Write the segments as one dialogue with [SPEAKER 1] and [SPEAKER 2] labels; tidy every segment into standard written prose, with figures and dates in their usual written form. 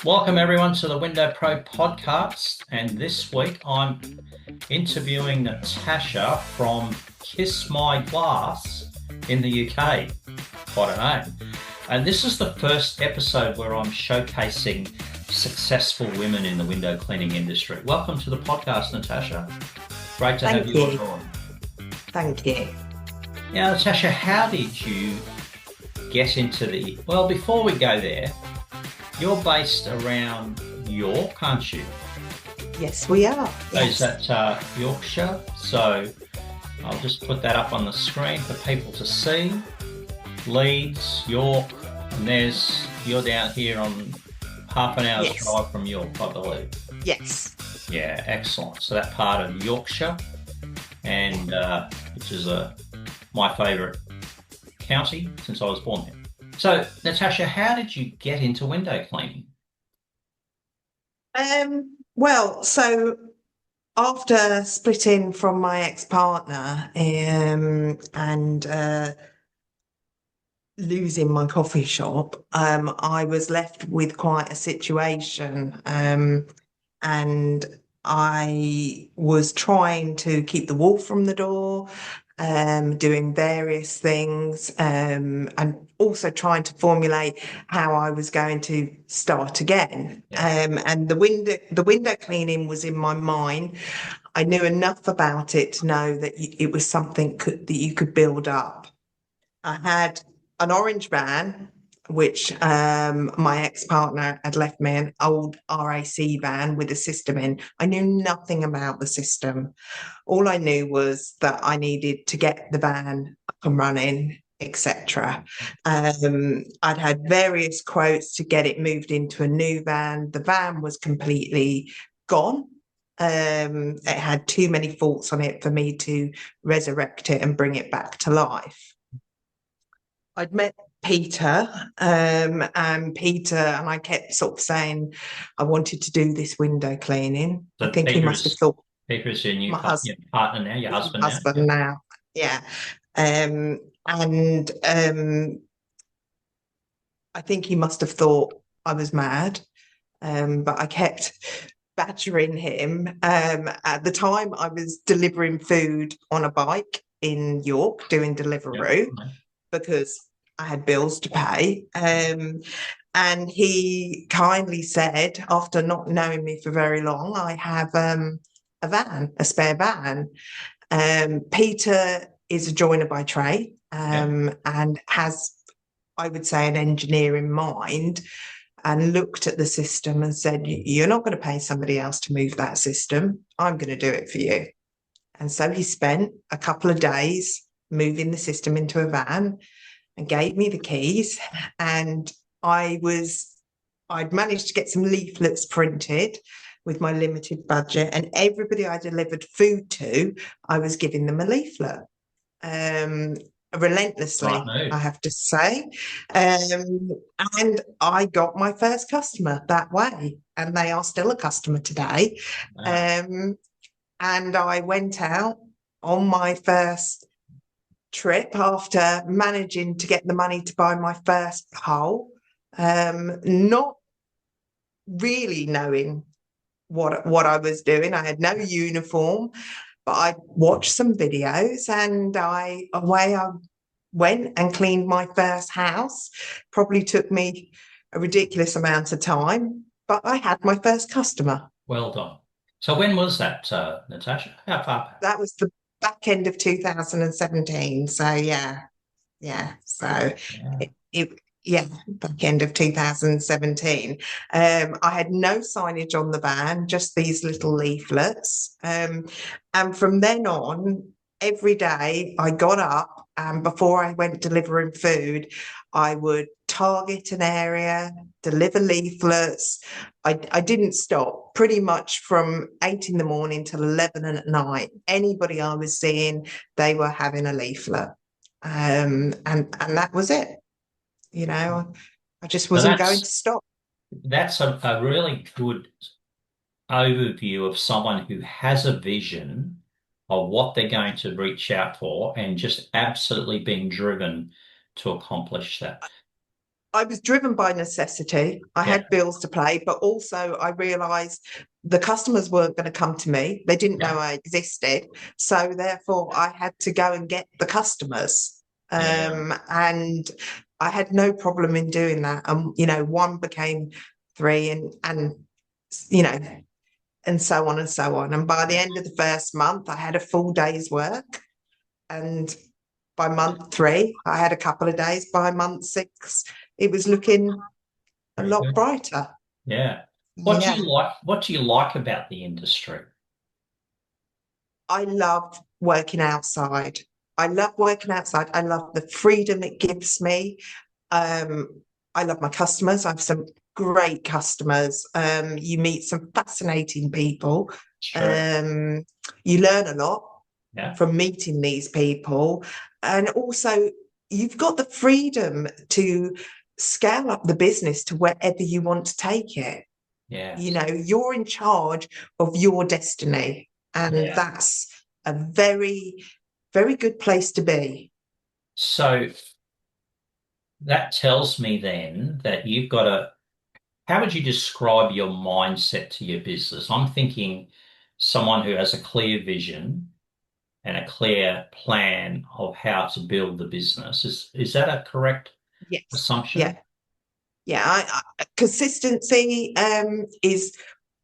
[SPEAKER 1] Welcome everyone to the Window Pro podcast, and this week I'm interviewing Natasha from Kiss My Glass in the UK. Quite a name. And this is the first episode where I'm showcasing successful women in the window cleaning industry. Welcome to the podcast, Natasha. Great to have you on board.
[SPEAKER 2] Thank you.
[SPEAKER 1] Now, Natasha, how did you get into well, before we go there, you're based around York, aren't you?
[SPEAKER 2] Yes, we are.
[SPEAKER 1] Yes. Is that Yorkshire? So I'll just put that up on the screen for people to see. Leeds, York, and you're down here on half an hour's drive from York, I believe.
[SPEAKER 2] Yes.
[SPEAKER 1] Yeah, excellent. So that part of Yorkshire, and which is my favourite county since I was born there. So, Natasha, how did you get into window cleaning?
[SPEAKER 2] So after splitting from my ex-partner and losing my coffee shop, I was left with quite a situation, and I was trying to keep the wolf from the door, doing various things, and also trying to formulate how I was going to start again. And the window cleaning was in my mind. I knew enough about it to know that it was something that you could build up. I had an orange van, which my ex-partner had left me, an old RAC van with a system in. I knew nothing about the system. All I knew was that I needed to get the van up and running, etc. I'd had various quotes to get it moved into a new van. The van was completely gone. It had too many faults on it for me to resurrect it and bring it back to life. I'd met Peter, and I kept sort of saying I wanted to do this window cleaning.
[SPEAKER 1] So
[SPEAKER 2] I think he must have thought
[SPEAKER 1] Peter is your new partner now, your husband
[SPEAKER 2] now. Yeah. And I think he must have thought I was mad, but I kept badgering him. At the time, I was delivering food on a bike in York, doing Deliveroo, because I had bills to pay. And he kindly said, after not knowing me for very long, I have a spare van. Peter is a joiner by trade, and has, I would say, an engineering mind, and looked at the system and said, you're not going to pay somebody else to move that system. I'm going to do it for you. And so he spent a couple of days moving the system into a van and gave me the keys. And I'd managed to get some leaflets printed with my limited budget, and everybody I delivered food to, I was giving them a leaflet. Relentlessly, I have to say. And I got my first customer that way, and they are still a customer today. Wow. And I went out on my first trip after managing to get the money to buy my first pole, not really knowing what I was doing. I had no uniform, but I watched some videos, and away I went and cleaned my first house. Probably took me a ridiculous amount of time, but I had my first customer.
[SPEAKER 1] Well done. So when was that, Natasha? How far back?
[SPEAKER 2] That was the back end of 2017. So yeah. So back end of 2017. I had no signage on the van, just these little leaflets. And from then on, every day I got up, and before I went delivering food, I would target an area, deliver leaflets. I didn't stop, pretty much from 8 in the morning till 11 at night. Anybody I was seeing, they were having a leaflet. And that was it. You know, I just wasn't going to stop.
[SPEAKER 1] That's a really good overview of someone who has a vision of what they're going to reach out for and just absolutely being driven to accomplish that.
[SPEAKER 2] I was driven by necessity. I
[SPEAKER 1] Yeah,
[SPEAKER 2] had bills to pay, but also I realised the customers weren't going to come to me. They didn't
[SPEAKER 1] yeah,
[SPEAKER 2] know I existed. So therefore, I had to go and get the customers.
[SPEAKER 1] yeah.
[SPEAKER 2] And I had no problem in doing that. One became three and you know, and so on and so on. And by the end of the first month, I had a full day's work. And by month three, I had a couple of days. By month six, it was looking a
[SPEAKER 1] Very
[SPEAKER 2] lot
[SPEAKER 1] good.
[SPEAKER 2] brighter.
[SPEAKER 1] Yeah. What do you
[SPEAKER 2] Yeah,
[SPEAKER 1] like? What do you like about the industry?
[SPEAKER 2] I love working outside. I love working outside. I love the freedom it gives me. I love my customers. I have some great customers. You meet some fascinating people.
[SPEAKER 1] True.
[SPEAKER 2] Um, you learn a lot
[SPEAKER 1] Yeah,
[SPEAKER 2] from meeting these people. And also, you've got the freedom to scale up the business to wherever you want to take it.
[SPEAKER 1] yes,
[SPEAKER 2] You're in charge of your destiny, and
[SPEAKER 1] yeah.
[SPEAKER 2] that's a very, very good place to be.
[SPEAKER 1] So that tells me then that you've got a, how would you describe your mindset to your business? I'm thinking someone who has a clear vision and a clear plan of how to build the business. Is that a correct
[SPEAKER 2] Yes.
[SPEAKER 1] assumption?
[SPEAKER 2] Yeah. Yeah. Consistency is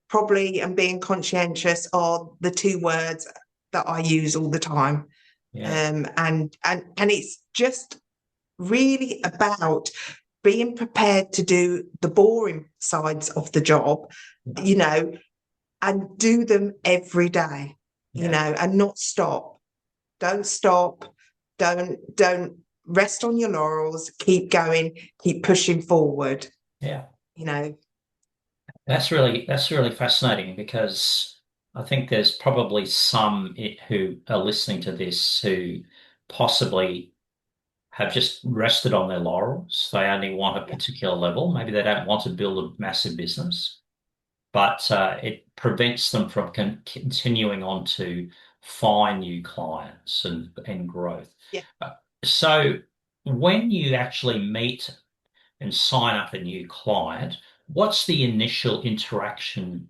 [SPEAKER 2] probably, and being conscientious are the two words that I use all the time.
[SPEAKER 1] Yeah.
[SPEAKER 2] And it's just really about being prepared to do the boring sides of the job,
[SPEAKER 1] Yeah.
[SPEAKER 2] you know, and do them every day,
[SPEAKER 1] Yeah.
[SPEAKER 2] and not stop. Don't stop. Don't rest on your laurels. Keep going. Keep pushing forward.
[SPEAKER 1] Yeah.
[SPEAKER 2] You know.
[SPEAKER 1] That's really fascinating because I think there's probably some who are listening to this who possibly have just rested on their laurels. They only want a
[SPEAKER 2] Yeah.
[SPEAKER 1] particular level. Maybe they don't want to build a massive business, but it prevents them from continuing on to find new clients and growth.
[SPEAKER 2] Yeah.
[SPEAKER 1] So when you actually meet and sign up a new client, what's the initial interaction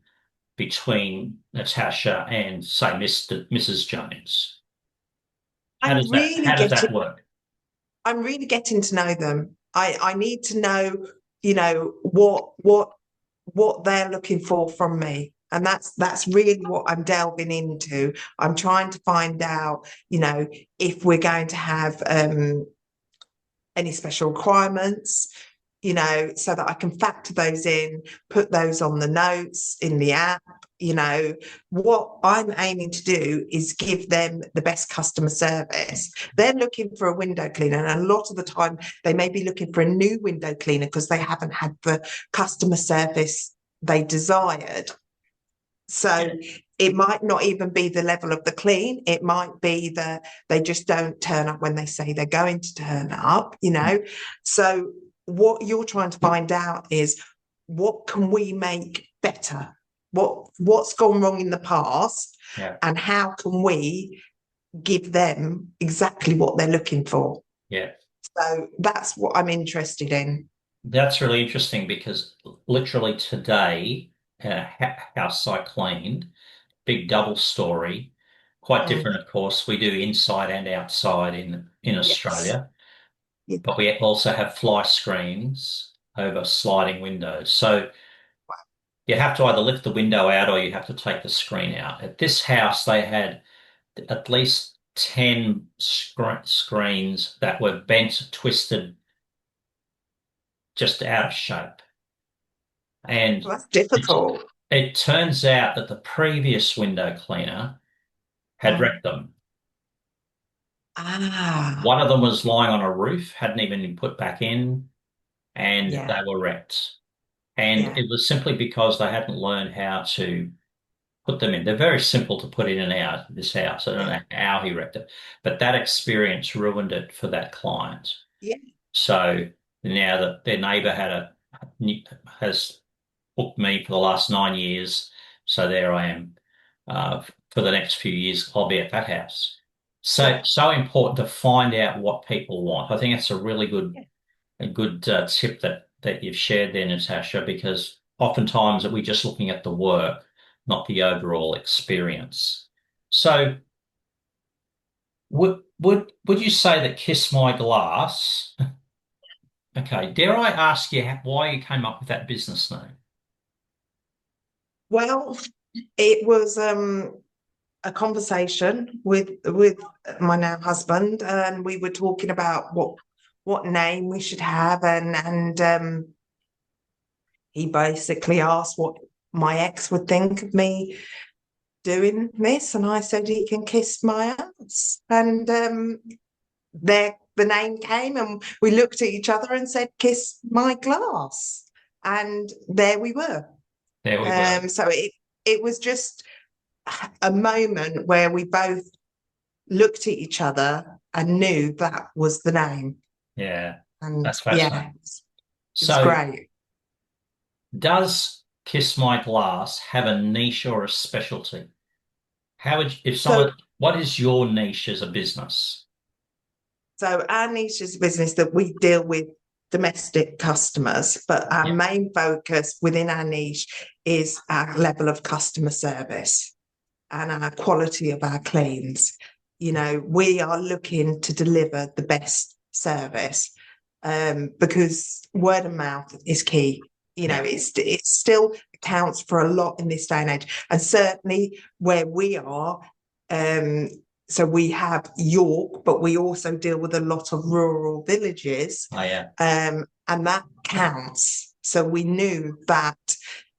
[SPEAKER 1] between Natasha and, say, Mrs. Jones? How
[SPEAKER 2] I'm
[SPEAKER 1] does that
[SPEAKER 2] really
[SPEAKER 1] how does
[SPEAKER 2] getting.
[SPEAKER 1] that work?
[SPEAKER 2] I'm really getting to know them. I need to know. What they're looking for from me. And that's really what I'm delving into. I'm trying to find out, if we're going to have any special requirements, so that I can factor those in, put those on the notes in the app. What I'm aiming to do is give them the best customer service. They're looking for a window cleaner, and a lot of the time they may be looking for a new window cleaner because they haven't had the customer service they desired. So
[SPEAKER 1] Yeah.
[SPEAKER 2] it might not even be the level of the clean. It might be that they just don't turn up when they say they're going to turn up. So what you're trying to find out is, what can we make better? What's gone wrong in the past,
[SPEAKER 1] Yeah.
[SPEAKER 2] and how can we give them exactly what they're looking for?
[SPEAKER 1] Yeah.
[SPEAKER 2] So that's what I'm interested in.
[SPEAKER 1] That's really interesting because literally today, house I cleaned, big double story, quite
[SPEAKER 2] Mm,
[SPEAKER 1] different, of course. We do inside and outside in
[SPEAKER 2] yes.
[SPEAKER 1] Australia,
[SPEAKER 2] Yeah.
[SPEAKER 1] but we also have fly screens over sliding windows. So you have to either lift the window out or you have to take the screen out. At this house, they had at least 10 screens that were bent, twisted, just out of shape. And
[SPEAKER 2] Well, that's
[SPEAKER 1] it,
[SPEAKER 2] difficult.
[SPEAKER 1] it turns out that the previous window cleaner had
[SPEAKER 2] Mm.
[SPEAKER 1] wrecked them.
[SPEAKER 2] Ah,
[SPEAKER 1] One of them was lying on a roof, hadn't even been put back in, and
[SPEAKER 2] yeah,
[SPEAKER 1] they were wrecked. And
[SPEAKER 2] yeah,
[SPEAKER 1] it was simply because they hadn't learned how to put them in. They're very simple to put in and out of this house. I don't
[SPEAKER 2] yeah,
[SPEAKER 1] know how he wrecked it, but that experience ruined it for that client.
[SPEAKER 2] yeah,
[SPEAKER 1] So now that their neighbour has booked me for the last 9 years, so there I am. For the next few years, I'll be at that house. So
[SPEAKER 2] yeah,
[SPEAKER 1] so important to find out what people want. I think that's a really good
[SPEAKER 2] yeah.
[SPEAKER 1] a good tip that you've shared there, Natasha, because oftentimes we're just looking at the work, not the overall experience. So would you say that Kiss My Glass? Okay, dare I ask you why you came up with that business name?
[SPEAKER 2] Well, it was a conversation with my now husband, and we were talking about what name we should have, and he basically asked what my ex would think of me doing this, and I said he can kiss my ass, and there the name came, and we looked at each other and said, "Kiss my glass," and there we were.
[SPEAKER 1] There we were.
[SPEAKER 2] So it was just a moment where we both looked at each other and knew that was the name.
[SPEAKER 1] Yeah,
[SPEAKER 2] And
[SPEAKER 1] that's
[SPEAKER 2] yeah,
[SPEAKER 1] fascinating.
[SPEAKER 2] it was
[SPEAKER 1] So
[SPEAKER 2] great.
[SPEAKER 1] does Kiss My Glass have a niche or a specialty? How would if
[SPEAKER 2] So
[SPEAKER 1] someone, what is your niche as a business?
[SPEAKER 2] so our niche is a business that we deal with domestic customers, but our
[SPEAKER 1] Yeah,
[SPEAKER 2] main focus within our niche is our level of customer service and our quality of our cleans. You know, we are looking to deliver the best service, because word of mouth is key. You know,
[SPEAKER 1] yeah,
[SPEAKER 2] it still accounts for a lot in this day and age, and certainly where we are. Um, so we have York, but we also deal with a lot of rural villages,
[SPEAKER 1] oh yeah,
[SPEAKER 2] and that counts. So we knew that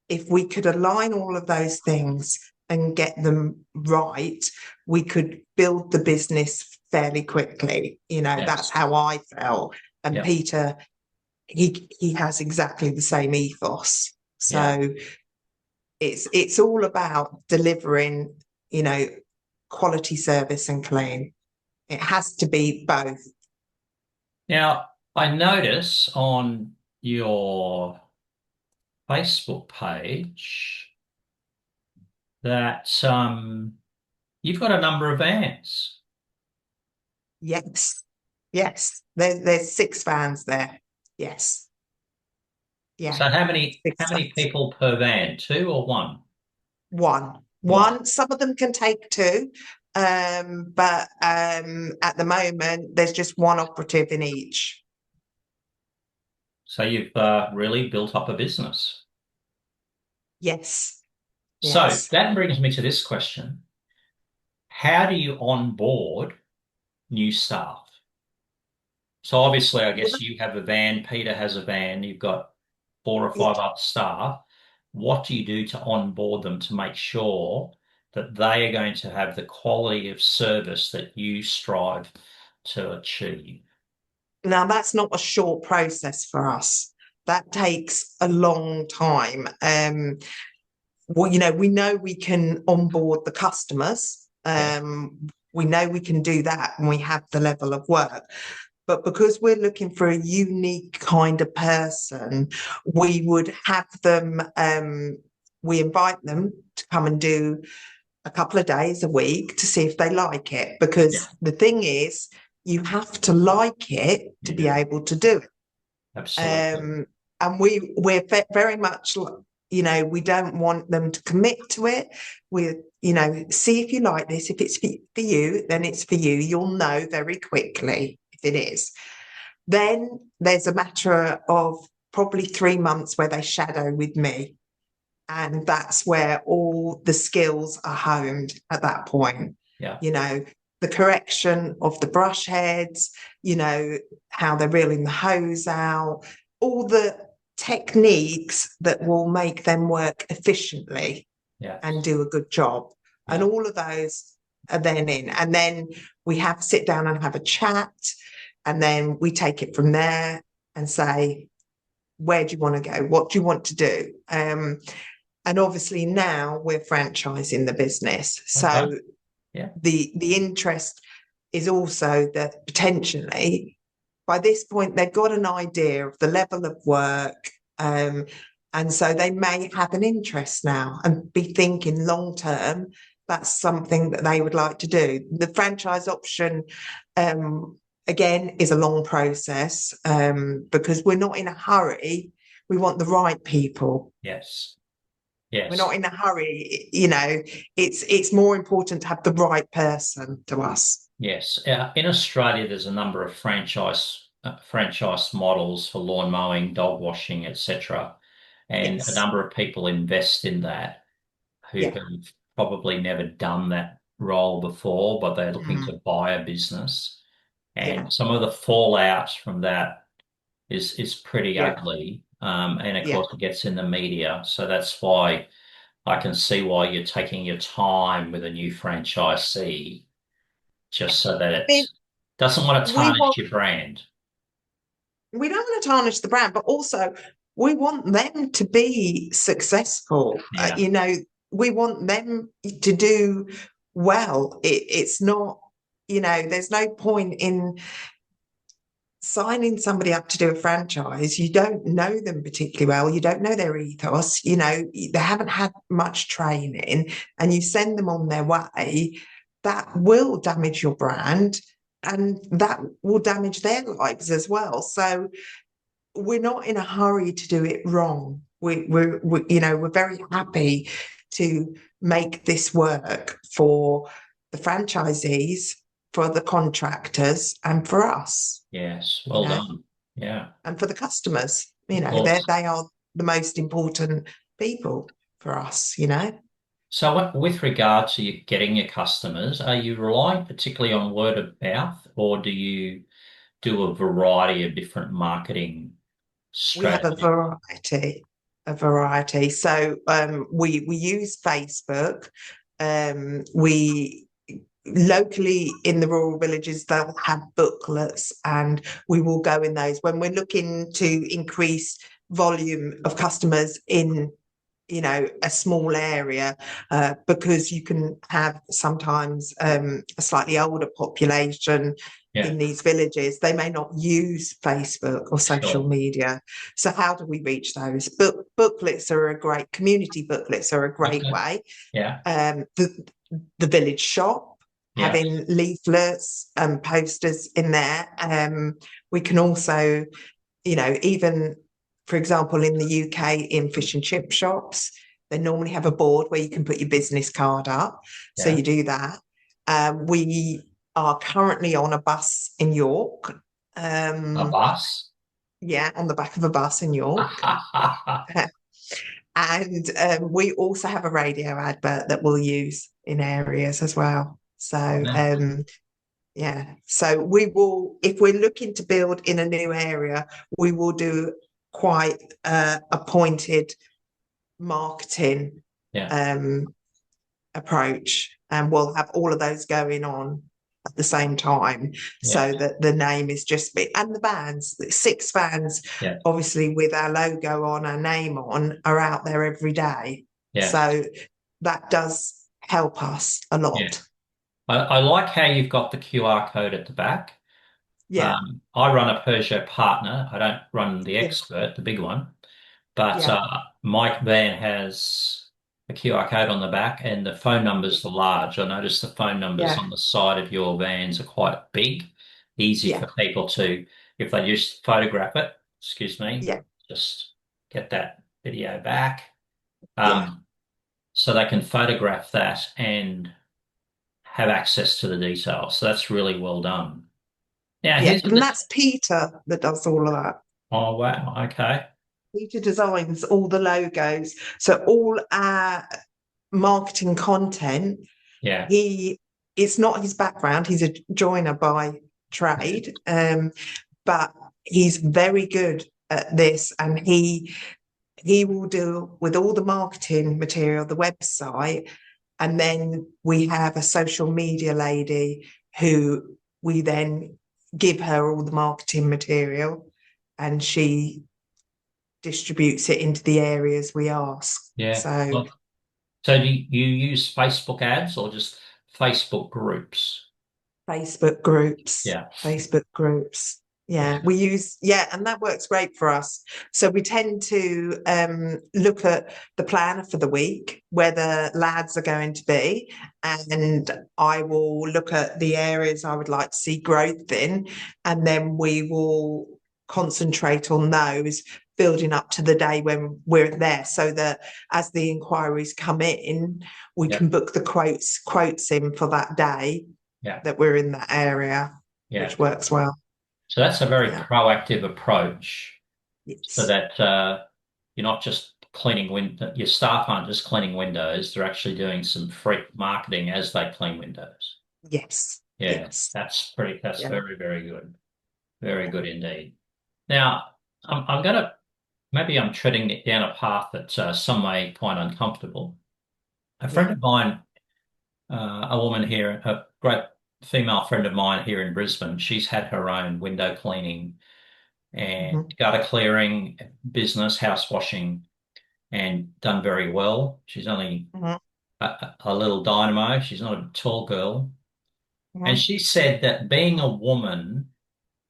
[SPEAKER 2] if we could align all of those things and get them right, we could build the business fairly quickly. You know, that's
[SPEAKER 1] yes,
[SPEAKER 2] how I felt. And
[SPEAKER 1] yeah,
[SPEAKER 2] Peter, he has exactly the same ethos.
[SPEAKER 1] yeah.
[SPEAKER 2] So it's all about delivering, you know, quality service and clean. It has to be both.
[SPEAKER 1] Now, I notice on your Facebook page that you've got a number of vans.
[SPEAKER 2] Yes. Yes. There's six fans there. Yes.
[SPEAKER 1] So
[SPEAKER 2] Yeah.
[SPEAKER 1] how
[SPEAKER 2] Six
[SPEAKER 1] many
[SPEAKER 2] fans.
[SPEAKER 1] people per van? Two or one?
[SPEAKER 2] One.
[SPEAKER 1] One.
[SPEAKER 2] One. Some of them can take two. But at the moment there's just one operative in each.
[SPEAKER 1] So you've really built up a business.
[SPEAKER 2] Yes.
[SPEAKER 1] So
[SPEAKER 2] Yes.
[SPEAKER 1] that brings me to this question. How do you onboard new staff? So obviously, I
[SPEAKER 2] Well,
[SPEAKER 1] guess you have a van, Peter has a van, you've got four or five other staff. What do you do to onboard them to make sure that they are going to have the quality of service that you strive to achieve?
[SPEAKER 2] now that's not a short process for us. That takes a long time. Well, you know, we know we can onboard the customers.
[SPEAKER 1] Yeah,
[SPEAKER 2] We know we can do that and we have the level of work. But because we're looking for a unique kind of person, we would have them, we invite them to come and do a couple of days a week to see if they like it.
[SPEAKER 1] yeah,
[SPEAKER 2] Because the thing is, you have to like it to
[SPEAKER 1] you
[SPEAKER 2] be
[SPEAKER 1] do.
[SPEAKER 2] able to do it.
[SPEAKER 1] Absolutely.
[SPEAKER 2] And we're very much, you know, we don't want them to commit to it. We, you know, see if you like this. If it's for you, then it's for you. You'll know very quickly if it is. Then there's a matter of probably 3 months where they shadow with me. And that's where all the skills are honed at that point.
[SPEAKER 1] Yeah,
[SPEAKER 2] You know, the correction of the brush heads, you know, how they're reeling the hose out, all the techniques that will make them work efficiently
[SPEAKER 1] yeah,
[SPEAKER 2] and do a good job. And
[SPEAKER 1] yeah.
[SPEAKER 2] all of those are then in. And then we have sit down and have a chat. And then we take it from there and say, where do you want to go? What do you want to do? And obviously now we're franchising the business.
[SPEAKER 1] Okay.
[SPEAKER 2] So
[SPEAKER 1] Yeah,
[SPEAKER 2] the interest is also that potentially by this point they've got an idea of the level of work, and so they may have an interest now and be thinking long term that's something that they would like to do. The franchise option, um, again, is a long process, because we're not in a hurry. We want the right people.
[SPEAKER 1] Yes.
[SPEAKER 2] We're
[SPEAKER 1] Yes.
[SPEAKER 2] not in a hurry. It's more important to have the right person to us.
[SPEAKER 1] Yes. In Australia, there's a number of franchise models for lawn mowing, dog washing, etc. And a
[SPEAKER 2] Yes.
[SPEAKER 1] number of people invest in that who
[SPEAKER 2] Yeah.
[SPEAKER 1] have probably never done that role before, but they're looking
[SPEAKER 2] Mm.
[SPEAKER 1] to buy a business.
[SPEAKER 2] Yeah.
[SPEAKER 1] And some of the fallout from that is pretty
[SPEAKER 2] Yeah.
[SPEAKER 1] ugly. And of
[SPEAKER 2] Yeah.
[SPEAKER 1] course, it gets in the media. So that's why I can see why you're taking your time with a new franchisee,
[SPEAKER 2] Yeah.
[SPEAKER 1] just so that
[SPEAKER 2] I mean,
[SPEAKER 1] it doesn't want to
[SPEAKER 2] we
[SPEAKER 1] tarnish
[SPEAKER 2] want
[SPEAKER 1] your brand.
[SPEAKER 2] we don't want to tarnish the brand, but also we want them to be successful.
[SPEAKER 1] Yeah,
[SPEAKER 2] We want them to do well. It's not, there's no point in signing somebody up to do a franchise. You don't know them particularly well. You don't know their ethos. They haven't had much training, and you send them on their way. That will damage your brand, and that will damage their lives as well. So we're not in a hurry to do it wrong. We're very happy to make this work for the franchisees, for the contractors, and for us,
[SPEAKER 1] yes,
[SPEAKER 2] you
[SPEAKER 1] well
[SPEAKER 2] know,
[SPEAKER 1] done. Yeah,
[SPEAKER 2] and for the customers.
[SPEAKER 1] of course.
[SPEAKER 2] They are the most important people for us.
[SPEAKER 1] So, with regard to you getting your customers, are you relying particularly on word of mouth, or do you do a variety of different marketing
[SPEAKER 2] We have
[SPEAKER 1] strategies?
[SPEAKER 2] a variety. So we use Facebook. We locally in the rural villages they'll have booklets, and we will go in those when we're looking to increase volume of customers in a small area, because you can have sometimes a slightly older population
[SPEAKER 1] Yeah,
[SPEAKER 2] in these villages. They may not use Facebook or social
[SPEAKER 1] sure.
[SPEAKER 2] media. So how do we reach those? Booklets are a great community booklets are a great
[SPEAKER 1] Okay.
[SPEAKER 2] way.
[SPEAKER 1] Yeah,
[SPEAKER 2] The village shop,
[SPEAKER 1] yeah,
[SPEAKER 2] having leaflets and posters in there. We can also, even for example, in the UK, in fish and chip shops, they normally have a board where you can put your business card up. So
[SPEAKER 1] yeah.
[SPEAKER 2] you do that. We are currently on a bus in York.
[SPEAKER 1] A
[SPEAKER 2] Um,
[SPEAKER 1] bus?
[SPEAKER 2] yeah, on the back of a bus in York. And we also have a radio advert that we'll use in areas as well. So
[SPEAKER 1] Yeah,
[SPEAKER 2] yeah, so we will, if we're looking to build in a new area, we will do quite a pointed marketing
[SPEAKER 1] yeah,
[SPEAKER 2] um, approach, and we'll have all of those going on at the same time,
[SPEAKER 1] yeah,
[SPEAKER 2] so that the name is just big. And the vans, the 6 vans,
[SPEAKER 1] yeah,
[SPEAKER 2] obviously with our logo on, our name on, are out there every day.
[SPEAKER 1] yeah,
[SPEAKER 2] So that does help us a
[SPEAKER 1] yeah.
[SPEAKER 2] lot.
[SPEAKER 1] I like how you've got the QR code at the back.
[SPEAKER 2] Yeah,
[SPEAKER 1] I run a Peugeot partner. I don't run the
[SPEAKER 2] yeah,
[SPEAKER 1] expert, the big one, but
[SPEAKER 2] yeah,
[SPEAKER 1] my van has a QR code on the back and the phone numbers are large. I noticed the phone numbers
[SPEAKER 2] yeah,
[SPEAKER 1] on the side of your vans are quite big, easy
[SPEAKER 2] yeah,
[SPEAKER 1] for people to, if they just photograph it, excuse me,
[SPEAKER 2] yeah,
[SPEAKER 1] just get that video back.
[SPEAKER 2] yeah.
[SPEAKER 1] Um, so they can photograph that and have access to the details. So that's really well done. Now,
[SPEAKER 2] Yeah,
[SPEAKER 1] here's
[SPEAKER 2] and that's Peter that does all of that.
[SPEAKER 1] oh wow, okay,
[SPEAKER 2] Peter designs all the logos. So all our marketing content,
[SPEAKER 1] yeah,
[SPEAKER 2] he it's not his background, he's a joiner by trade, but he's very good at this, and he will do with all the marketing material, the website, and then we have a social media lady who we then give her all the marketing material, and she distributes it into the areas we ask.
[SPEAKER 1] yeah.
[SPEAKER 2] So
[SPEAKER 1] Well, so do you use Facebook ads or just Facebook groups?
[SPEAKER 2] Facebook groups,
[SPEAKER 1] Yeah,
[SPEAKER 2] Facebook groups. Yeah, we use, yeah, and that works great for us. So we tend to look at the planner for the week, where the lads are going to be, and I will look at the areas I would like to see growth in, and then we will concentrate on those building up to the day when we're there, so that as the inquiries come in, we
[SPEAKER 1] Yeah,
[SPEAKER 2] can book the quotes in for that day
[SPEAKER 1] yeah,
[SPEAKER 2] that we're in that area,
[SPEAKER 1] yeah.
[SPEAKER 2] which works well.
[SPEAKER 1] So that's a very
[SPEAKER 2] Yeah.
[SPEAKER 1] proactive approach, so
[SPEAKER 2] Yes.
[SPEAKER 1] that you're not just cleaning your staff aren't just cleaning windows, they're actually doing some free marketing as they clean windows.
[SPEAKER 2] Yes.
[SPEAKER 1] Yeah,
[SPEAKER 2] Yes.
[SPEAKER 1] that's
[SPEAKER 2] Yeah.
[SPEAKER 1] very, very good. Very
[SPEAKER 2] Yeah.
[SPEAKER 1] good indeed. Now, I'm gonna maybe I'm treading it down a path that some may find uncomfortable. A friend
[SPEAKER 2] Yeah.
[SPEAKER 1] of mine, a woman here, a great female friend of mine here in Brisbane, she's had her own window cleaning and
[SPEAKER 2] Mhm.
[SPEAKER 1] gutter clearing business, house washing, and done very well. She's only
[SPEAKER 2] Mhm.
[SPEAKER 1] a little dynamo. She's not a tall girl. And
[SPEAKER 2] Mhm.
[SPEAKER 1] she said that being a woman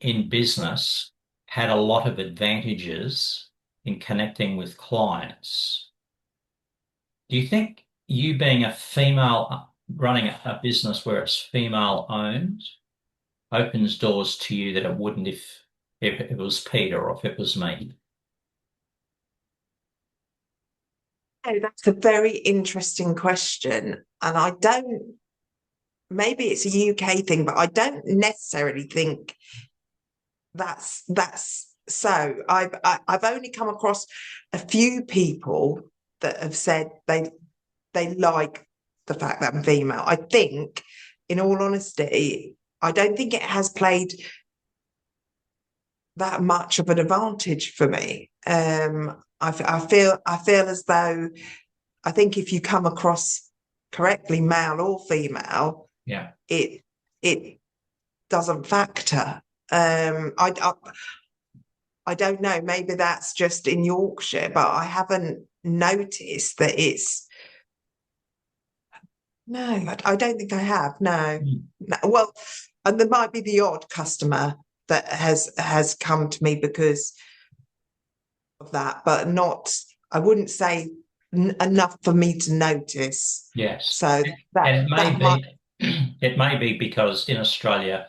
[SPEAKER 1] in
[SPEAKER 2] Mhm.
[SPEAKER 1] business had a lot of advantages in connecting with clients. Do you think you being a female running a business where it's female owned opens doors to you that it wouldn't if it was Peter or if it was me?
[SPEAKER 2] Oh, that's a very interesting question. And I don't, maybe it's a UK thing, but I don't necessarily think that's so. I've only come across a few people that have said they like the fact that I'm female. I think, in all honesty, I don't think it has played that much of an advantage for me. I feel as though I think if you come across correctly, male or female,
[SPEAKER 1] Yeah.
[SPEAKER 2] it it doesn't factor. I don't know. Maybe that's just in Yorkshire, but I haven't noticed that it's no. I don't think I have. No.
[SPEAKER 1] Hmm.
[SPEAKER 2] No. Well, and there might be the odd customer that has come to me because of that, but not, I wouldn't say enough for me to notice.
[SPEAKER 1] Yes.
[SPEAKER 2] So that
[SPEAKER 1] And it may
[SPEAKER 2] that might,
[SPEAKER 1] be it may be because in Australia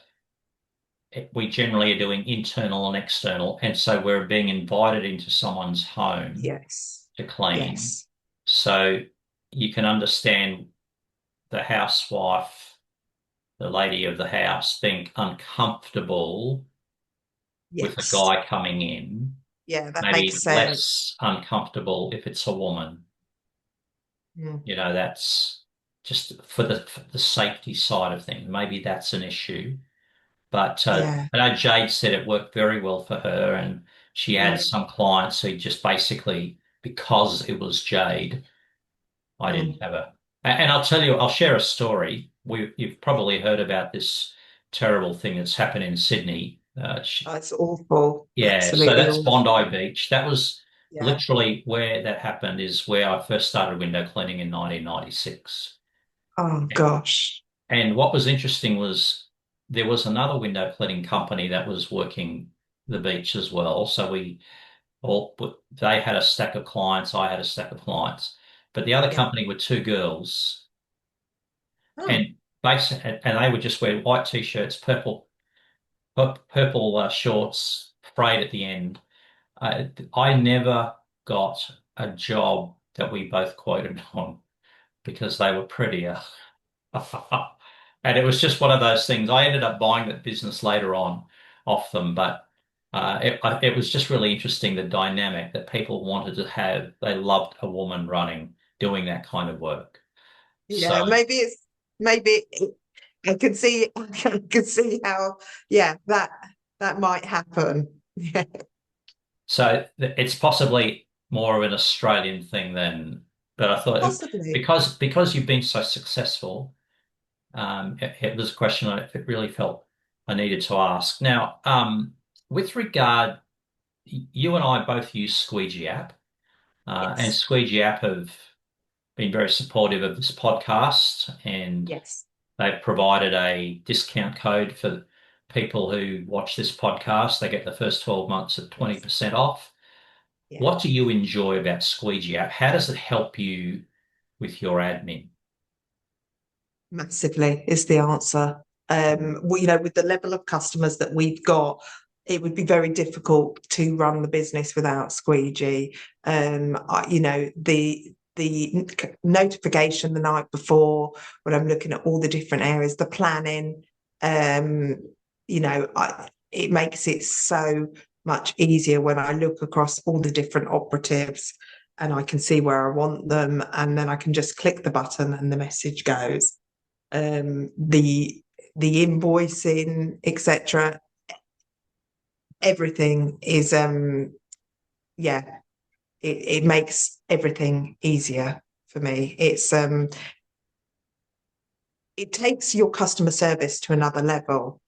[SPEAKER 1] we generally are doing internal and external, and so we're being invited into someone's home
[SPEAKER 2] yes,
[SPEAKER 1] to clean.
[SPEAKER 2] yes,
[SPEAKER 1] So you can understand the housewife, the lady of the house, being uncomfortable with a
[SPEAKER 2] yes.
[SPEAKER 1] guy coming in,
[SPEAKER 2] Yeah, that
[SPEAKER 1] maybe
[SPEAKER 2] makes sense.
[SPEAKER 1] less uncomfortable if it's a woman.
[SPEAKER 2] Mm,
[SPEAKER 1] That's just for the safety side of things. Maybe that's an issue. But
[SPEAKER 2] yeah.
[SPEAKER 1] I know Jade said it worked very well for her, and she had
[SPEAKER 2] Mm,
[SPEAKER 1] some clients who just basically, because it was Jade, I didn't
[SPEAKER 2] mm.
[SPEAKER 1] have a. And I'll tell you, I'll share a story. You've probably heard about this terrible thing that's happened in Sydney.
[SPEAKER 2] Oh, it's awful.
[SPEAKER 1] Yeah, so
[SPEAKER 2] Absolutely
[SPEAKER 1] that's
[SPEAKER 2] awful.
[SPEAKER 1] Bondi Beach. That was
[SPEAKER 2] Yeah.
[SPEAKER 1] literally where that happened, is where I first started window cleaning in 1996.
[SPEAKER 2] Oh gosh.
[SPEAKER 1] And what was interesting was there was another window cleaning company that was working the beach as well. So they had a stack of clients, I had a stack of clients. But the other
[SPEAKER 2] Yeah.
[SPEAKER 1] company were two girls,
[SPEAKER 2] Oh,
[SPEAKER 1] and and they would just wear white t-shirts, purple shorts, frayed at the end. I never got a job that we both quoted on because they were prettier. And it was just one of those things. I ended up buying that business later on off them, but it was just really interesting, the dynamic that people wanted to have. They loved a woman running, doing that kind of work. So,
[SPEAKER 2] yeah. Maybe I could see I could see how yeah that might happen. Yeah.
[SPEAKER 1] it's possibly more of an Australian thing than, but I thought
[SPEAKER 2] Possibly.
[SPEAKER 1] because you've been so successful, it was a question it really felt I needed to ask. Now, with regard you and I both use Squeegee App, and
[SPEAKER 2] Yes.
[SPEAKER 1] Squeegee App have been very supportive of this podcast, and
[SPEAKER 2] Yes.
[SPEAKER 1] they've provided a discount code for people who watch this podcast, they get the first 12 months at
[SPEAKER 2] Yes.
[SPEAKER 1] 20% off.
[SPEAKER 2] Yeah.
[SPEAKER 1] What do you enjoy about Squeegee App? How does it help you with your admin?
[SPEAKER 2] Massively is the answer. Well, with the level of customers that we've got, it would be very difficult to run the business without Squeegee. The notification the night before when I'm looking at all the different areas, the planning, it makes it so much easier when I look across all the different operatives and I can see where I want them, and then I can just click the button and the message goes. The invoicing, etc. Everything is yeah, it makes everything easier for me. It takes your customer service to another level.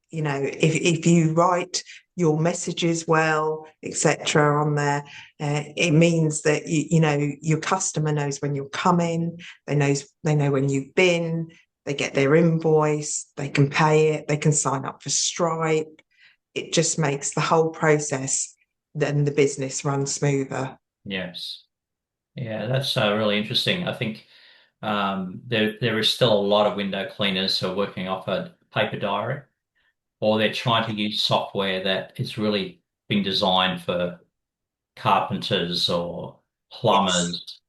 [SPEAKER 2] If you write your messages well, etc. on there, it means that your customer knows when you're coming, they know when you've been, they get their invoice, they can pay it, they can sign up for Stripe. It just makes the whole process, then the business run smoother.
[SPEAKER 1] Yes. Yeah, that's really interesting. I think there is still a lot of window cleaners who are working off a paper diary, or they're trying to use software that is really been designed for carpenters or
[SPEAKER 2] Yes,
[SPEAKER 1] plumbers,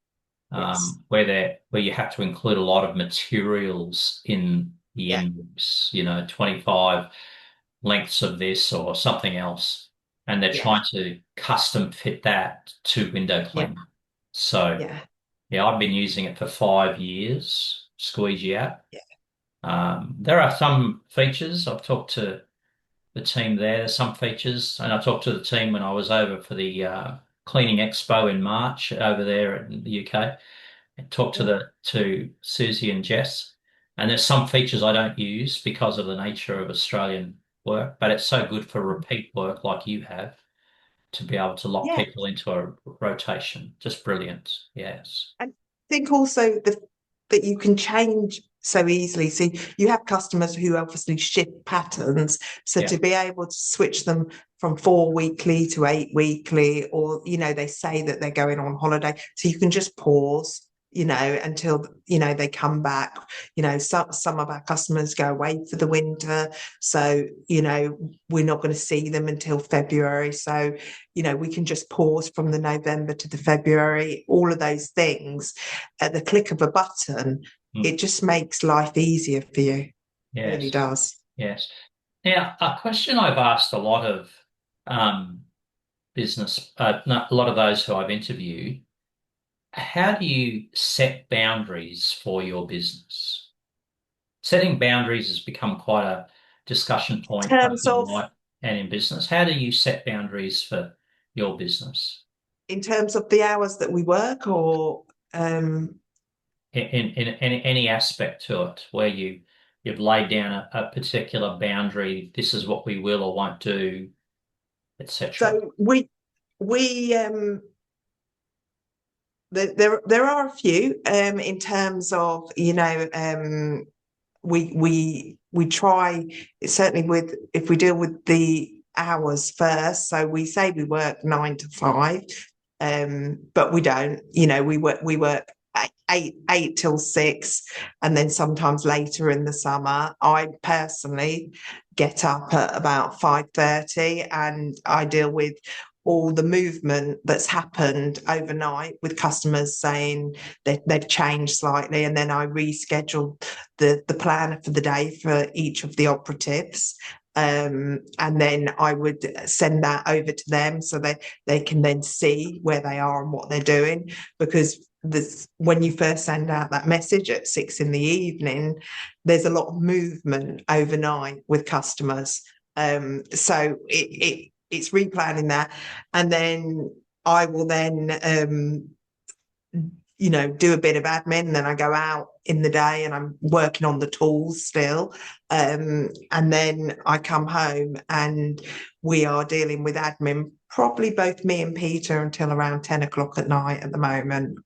[SPEAKER 2] yes,
[SPEAKER 1] where you have to include a lot of materials in the
[SPEAKER 2] yeah,
[SPEAKER 1] invoice, 25 lengths of this or something else, and they're
[SPEAKER 2] yeah,
[SPEAKER 1] trying to custom fit that to window
[SPEAKER 2] yeah,
[SPEAKER 1] cleaner. So
[SPEAKER 2] yeah,
[SPEAKER 1] yeah, I've been using it for 5 years, Squeegee app.
[SPEAKER 2] yeah.
[SPEAKER 1] There are some features. I've talked to the team there. There's some features, and I talked to the team when I was over for the cleaning expo in March over there in the UK. And talked to
[SPEAKER 2] Yeah.
[SPEAKER 1] to Susie and Jess, and there's some features I don't use because of the nature of Australian work, but it's so good for repeat work like you have to be able to lock
[SPEAKER 2] Yeah.
[SPEAKER 1] people into a rotation. Just brilliant. Yes.
[SPEAKER 2] I think also that you can change so easily. So you have customers who obviously shift patterns. So
[SPEAKER 1] Yeah.
[SPEAKER 2] to be able to switch them from 4 weekly to 8 weekly, or they say that they're going on holiday, so you can just pause. Until they come back. Some of our customers go away for the winter, so we're not going to see them until February. So we can just pause from the November to the February, all of those things at the click of a button.
[SPEAKER 1] Mm.
[SPEAKER 2] It just makes life easier for you. It really
[SPEAKER 1] Yes.
[SPEAKER 2] does.
[SPEAKER 1] Yes. Now, a question I've asked a lot of um, business, a lot of those who I've interviewed, how do you set boundaries for your business? Setting boundaries has become quite a discussion
[SPEAKER 2] In
[SPEAKER 1] point both
[SPEAKER 2] terms
[SPEAKER 1] in
[SPEAKER 2] of
[SPEAKER 1] life and in business. How do you set boundaries for your business
[SPEAKER 2] in terms of the hours that we work, or
[SPEAKER 1] in any aspect to it, where you've laid down a particular boundary, this is what we will or won't do, etc.
[SPEAKER 2] so we there are a few in terms of we try, certainly with, if we deal with the hours first, so we say we work 9 to 5, but we don't. We work eight till 6, and then sometimes later in the summer. I personally get up at about 5:30, and I deal with all the movement that's happened overnight with customers saying they've changed slightly, and then I reschedule the plan for the day for each of the operatives. And then I would send that over to them so that they can then see where they are and what they're doing. Because when you first send out that message at 6 in the evening, there's a lot of movement overnight with customers. So it's replanning that, and then I will then do a bit of admin, and then I go out in the day and I'm working on the tools still. And then I come home and we are dealing with admin, probably both me and Peter, until around 10 o'clock at night at the moment.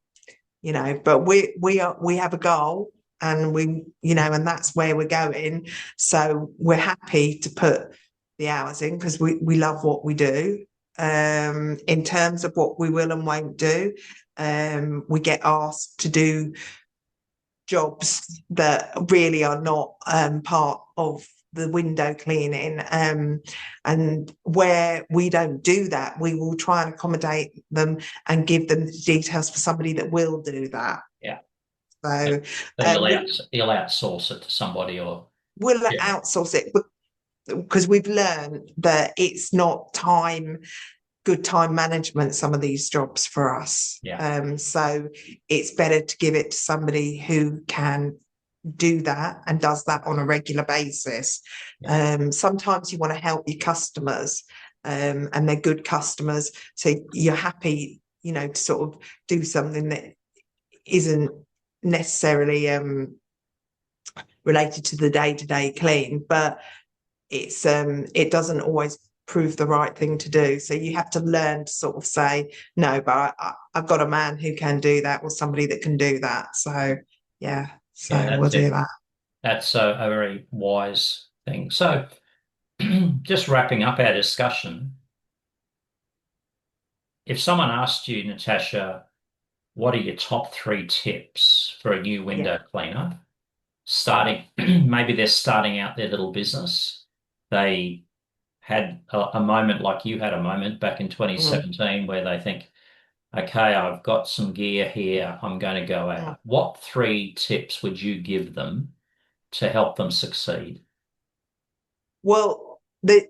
[SPEAKER 2] But we have a goal and and that's where we're going. So we're happy to put the hours in because we love what we do. In terms of what we will and won't do, we get asked to do jobs that really are not part of the window cleaning, and where we don't do that, we will try and accommodate them and give them the details for somebody that will do that.
[SPEAKER 1] Yeah.
[SPEAKER 2] So
[SPEAKER 1] So you'll outsource it to somebody, or
[SPEAKER 2] we'll
[SPEAKER 1] yeah,
[SPEAKER 2] outsource it because we've learned that it's not good time management, some of these jobs for us.
[SPEAKER 1] yeah,
[SPEAKER 2] So it's better to give it to somebody who can do that and does that on a regular basis.
[SPEAKER 1] yeah,
[SPEAKER 2] Sometimes you want to help your customers, and they're good customers, so you're happy, to sort of do something that isn't necessarily related to the day-to-day clean, but it doesn't always prove the right thing to do. So you have to learn to sort of say, no, but I've got a man who can do that, or somebody that can do that. So yeah,
[SPEAKER 1] yeah.
[SPEAKER 2] so we'll
[SPEAKER 1] That's
[SPEAKER 2] do
[SPEAKER 1] it.
[SPEAKER 2] that.
[SPEAKER 1] That's a very wise thing. So, just wrapping up our discussion, if someone asked you, Natasha, what are your top three tips for a new
[SPEAKER 2] Yeah.
[SPEAKER 1] window cleaner? Starting, maybe they're starting out their little business. They had a moment like you had a moment back in
[SPEAKER 2] Mm,
[SPEAKER 1] 2017 where they think, okay, I've got some gear here, I'm going to go
[SPEAKER 2] mm.
[SPEAKER 1] out. What three tips would you give them to help them succeed?
[SPEAKER 2] Well, the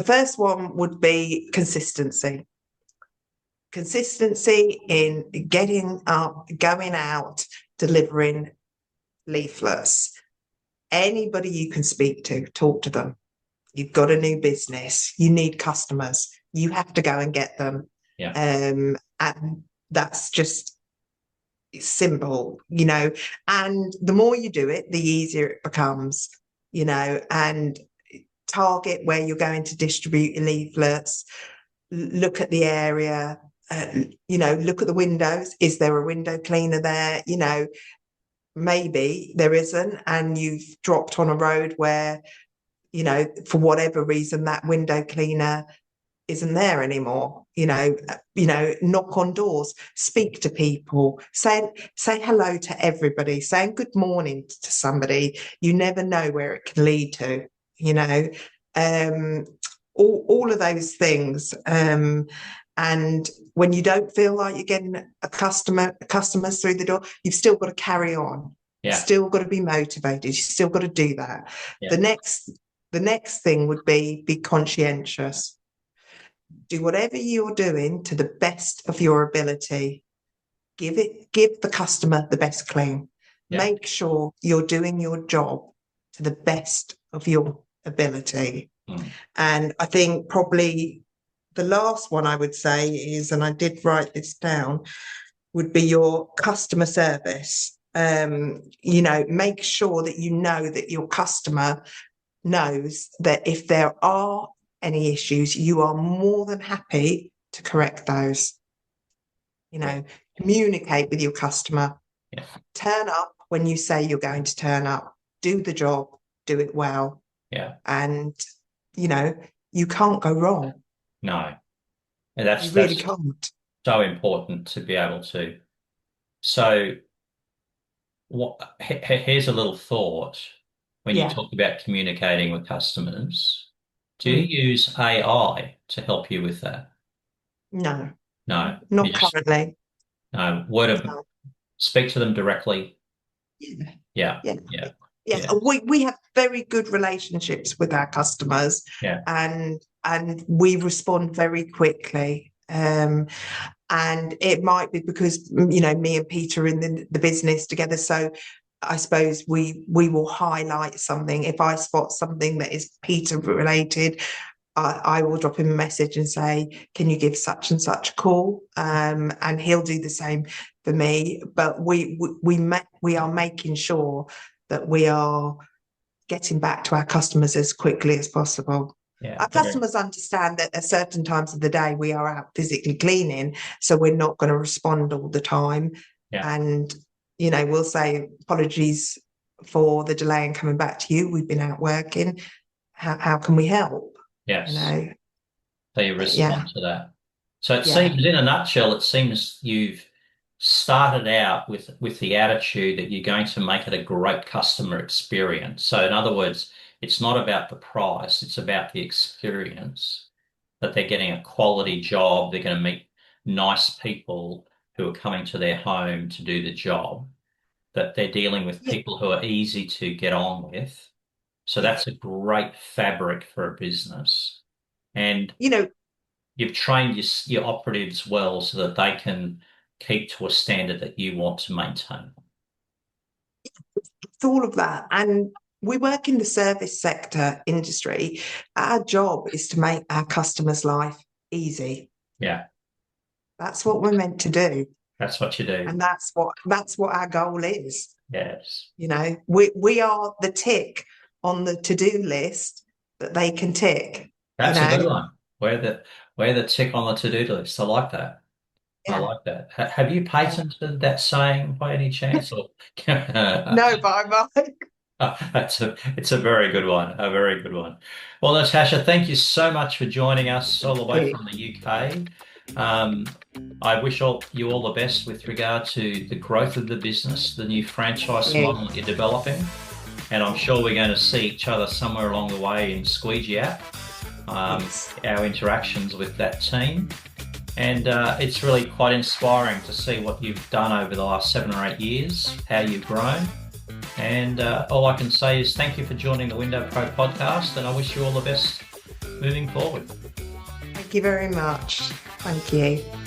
[SPEAKER 2] first one would be consistency. Consistency in getting up, going out, delivering leaflets. Anybody you can speak to, talk to them. You've got a new business, you need customers, you have to go and get them.
[SPEAKER 1] Yeah,
[SPEAKER 2] And that's just simple, and the more you do it, the easier it becomes, and target where you're going to distribute your leaflets, look at the area, look at the windows. Is there a window cleaner there? Maybe there isn't, and you've dropped on a road where, for whatever reason, that window cleaner isn't there anymore. Knock on doors, speak to people, say hello to everybody, saying good morning to somebody. You never know where it can lead to, you know. Um, all of those things. And when you don't feel like you're getting customers through the door, you've still got to carry on. You've
[SPEAKER 1] yeah,
[SPEAKER 2] still got to be motivated. You've still got to do that.
[SPEAKER 1] yeah,
[SPEAKER 2] The next thing would be conscientious. Do whatever you're doing to the best of your ability. Give the customer the best clean.
[SPEAKER 1] yeah.
[SPEAKER 2] Make sure you're doing your job to the best of your ability.
[SPEAKER 1] Mm.
[SPEAKER 2] And I think probably the last one I would say is, and I did write this down, would be your customer service. Make sure that that your customer knows that if there are any issues, you are more than happy to correct those.
[SPEAKER 1] Yeah,
[SPEAKER 2] Communicate with your customer.
[SPEAKER 1] yeah,
[SPEAKER 2] Turn up when you say you're going to turn up. Do the job, do it well.
[SPEAKER 1] yeah.
[SPEAKER 2] And, you can't go wrong.
[SPEAKER 1] No, and
[SPEAKER 2] You
[SPEAKER 1] that's
[SPEAKER 2] really
[SPEAKER 1] that's
[SPEAKER 2] can't.
[SPEAKER 1] so important to be able to. So, here's a little thought. When you
[SPEAKER 2] Yeah.
[SPEAKER 1] talk about communicating with customers, do you
[SPEAKER 2] Mm.
[SPEAKER 1] use AI to help you with that?
[SPEAKER 2] No,
[SPEAKER 1] No, you
[SPEAKER 2] not
[SPEAKER 1] just
[SPEAKER 2] currently.
[SPEAKER 1] no word of
[SPEAKER 2] No.
[SPEAKER 1] speak to them directly.
[SPEAKER 2] Yeah.
[SPEAKER 1] Yeah,
[SPEAKER 2] Yeah.
[SPEAKER 1] yeah,
[SPEAKER 2] Yeah.
[SPEAKER 1] yeah,
[SPEAKER 2] We have very good relationships with our customers,
[SPEAKER 1] yeah,
[SPEAKER 2] and we respond very quickly. And it might be because me and Peter are in the business together, so I suppose we will highlight something. If I spot something that is Peter related, I will drop him a message and say, can you give such and such a call? And he'll do the same for me. But we are making sure that we are getting back to our customers as quickly as possible.
[SPEAKER 1] yeah.
[SPEAKER 2] Our customers understand that at certain times of the day we are out physically cleaning, so we're not going to respond all the time.
[SPEAKER 1] Yeah.
[SPEAKER 2] And we'll say apologies for the delay in coming back to you. We've been out working. How can we help?
[SPEAKER 1] Yes. So you
[SPEAKER 2] Yeah,
[SPEAKER 1] respond to that. So it
[SPEAKER 2] yeah,
[SPEAKER 1] seems, in a nutshell, it seems you've started out with the attitude that you're going to make it a great customer experience. So in other words, it's not about the price, it's about the experience, that they're getting a quality job, they're going to meet nice people who are coming to their home to do the job, that they're dealing with
[SPEAKER 2] yeah,
[SPEAKER 1] people who are easy to get on with. So
[SPEAKER 2] yeah.
[SPEAKER 1] that's a great fabric for a business. And
[SPEAKER 2] You know,
[SPEAKER 1] you've trained your operatives well so that they can keep to a standard that you want to maintain.
[SPEAKER 2] it's all of that. And we work in the service sector industry. Our job is to make our customers' life easy.
[SPEAKER 1] Yeah,
[SPEAKER 2] That's what we're meant to do.
[SPEAKER 1] that's what you do.
[SPEAKER 2] And that's what our goal is.
[SPEAKER 1] Yes.
[SPEAKER 2] We are the tick on the to-do list that they can tick, you
[SPEAKER 1] That's a good
[SPEAKER 2] know.
[SPEAKER 1] one. We're the tick on the to-do list. I like that. I
[SPEAKER 2] Yeah.
[SPEAKER 1] like that. Have you
[SPEAKER 2] Yeah.
[SPEAKER 1] patented that saying by any chance? Or
[SPEAKER 2] No, bye.
[SPEAKER 1] it's a very good one. A very good one. Well, Natasha, thank you so much for joining us all the way from the UK. Um, I wish you all the best with regard to the growth of the business, the new franchise
[SPEAKER 2] Yeah.
[SPEAKER 1] model that you're developing, and I'm sure we're going to see each other somewhere along the way in Squeegee App.
[SPEAKER 2] Yes.
[SPEAKER 1] Our interactions with that team. And it's really quite inspiring to see what you've done over the last 7 or 8 years, how you've grown. And all I can say is thank you for joining the Window Pro podcast, and I wish you all the best moving forward.
[SPEAKER 2] Thank you very much. Thank you.